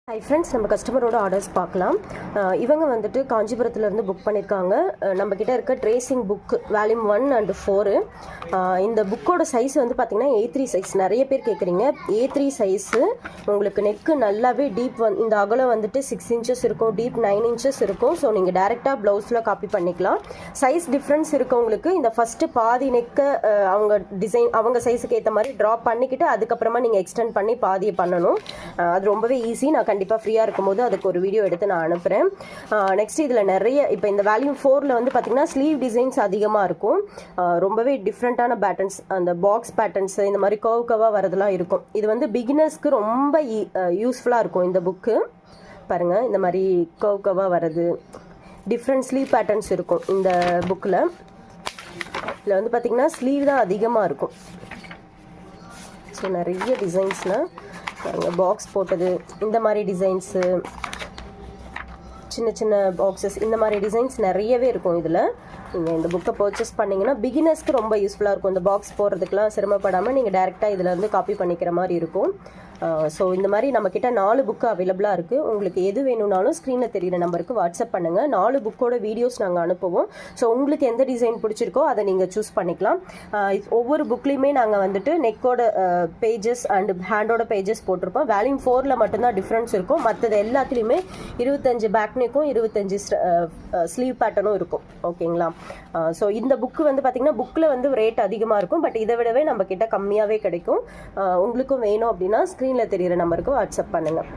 Hi friends, நம்ம கஸ்டமரோட orders பார்க்கலாம். இவங்க வந்துட்டு காஞ்சிபுரத்துலேருந்து புக் பண்ணியிருக்காங்க. நம்மக்கிட்ட இருக்க ட்ரேசிங் புக் வால்யூம் 1 and 4. இந்த புக்கோட சைஸ் வந்து பார்த்திங்கன்னா A3 சைஸ். நிறைய பேர் கேட்குறீங்க. A3 சைஸு உங்களுக்கு நெக்கு நல்லாவே டீப் இந்த அகலம் வந்துட்டு 6 inches இருக்கும், டீப் 9 inches இருக்கும். ஸோ நீங்கள் டேரெக்டாக ப்ளவுஸில் காப்பி பண்ணிக்கலாம். சைஸ் டிஃப்ரென்ஸ் இருக்கவங்களுக்கு இந்த ஃபஸ்ட்டு பாதி நெக்கை அவங்க டிசைன் அவங்க சைஸுக்கு ஏற்ற மாதிரி ட்ராப் பண்ணிக்கிட்டு அதுக்கப்புறமா நீங்கள் எக்ஸ்டெண்ட் பண்ணி பாதியை பண்ணணும். அது ரொம்பவே ஈஸி. நான் கண்டிப்பாக ஃப்ரீயாக இருக்கும்போது அதுக்கு ஒரு வீடியோ எடுத்து நான் அனுப்புகிறேன். நெக்ஸ்ட் இதில் நிறைய இப்போ இந்த வால்யூம் 4ல் வந்து பார்த்திங்கன்னா ஸ்லீவ் டிசைன்ஸ் அதிகமாக இருக்கும். ரொம்பவே டிஃப்ரெண்ட்டான பேட்டர்ன்ஸ், அந்த பாக்ஸ் பேட்டர்ன்ஸ், இந்த மாதிரி கர்வாக வரதெல்லாம் இருக்கும். இது வந்து பிகினர்ஸ்க்கு ரொம்ப யூஸ்ஃபுல்லாக இருக்கும். இந்த புக்கு பாருங்கள், இந்த மாதிரி கர்வாக வர்றது, டிஃப்ரெண்ட் ஸ்லீவ் பேட்டர்ன்ஸ் இருக்கும் இந்த புக்கில். இதில் வந்து பார்த்திங்கன்னா ஸ்லீவ் தான் அதிகமாக இருக்கும். ஸோ நிறைய டிசைன்ஸ்னால் பாக்ஸ் போட்டது, இந்த மாதிரி டிசைன்ஸு, சின்ன சின்ன பாக்ஸஸ், இந்த மாதிரி டிசைன்ஸ் நிறையவே இருக்கும். இதில் நீங்கள் இந்த புக்கை பர்ச்சேஸ் பண்ணிங்கன்னா பிகினர்ஸ்க்கு ரொம்ப யூஸ்ஃபுல்லாக இருக்கும். இந்த பாக்ஸ் போடுறதுக்கெலாம் சிரமப்படாமல் நீங்கள் டேரெக்டாக இதில் வந்து காப்பி பண்ணிக்கிற மாதிரி இருக்கும். ஸோ இந்த மாதிரி நம்மக்கிட்ட 4 புக்கு அவைலபிளாக இருக்குது. உங்களுக்கு எது வேணும்னாலும் ஸ்க்ரீனில் தெரியிற நம்பருக்கு வாட்ஸ்அப் பண்ணுங்கள். 4 புக்கோட வீடியோஸ் நாங்கள் அனுப்புவோம். ஸோ உங்களுக்கு எந்த டிசைன் பிடிச்சிருக்கோ அதை நீங்கள் சூஸ் பண்ணிக்கலாம். ஒவ்வொரு புக்லேயுமே நாங்கள் வந்துட்டு நெக்கோட பேஜஸ் அண்ட் ஹேண்டோட பேஜஸ் போட்டிருப்போம். வால்யூம் 4ல் மட்டும்தான் டிஃப்ரென்ஸ் இருக்கும். மற்றது எல்லாத்துலேயுமே 25 பேக் நெக்கும் 25 ஸ்லீவ் பேட்டர்னும் இருக்கும். ஓகேங்களா? ஸோ இந்த புக்கு வந்து பார்த்திங்கன்னா புக்கில் வந்து ரேட் அதிகமாக இருக்கும். பட் இதை விடவே நம்ம கிட்ட கம்மியாகவே கிடைக்கும். உங்களுக்கும் வேணும் அப்படின்னா ஸ்க்ரீனில் தெரிகிற நம்பருக்கு வாட்ஸ்அப் பண்ணுங்கள்.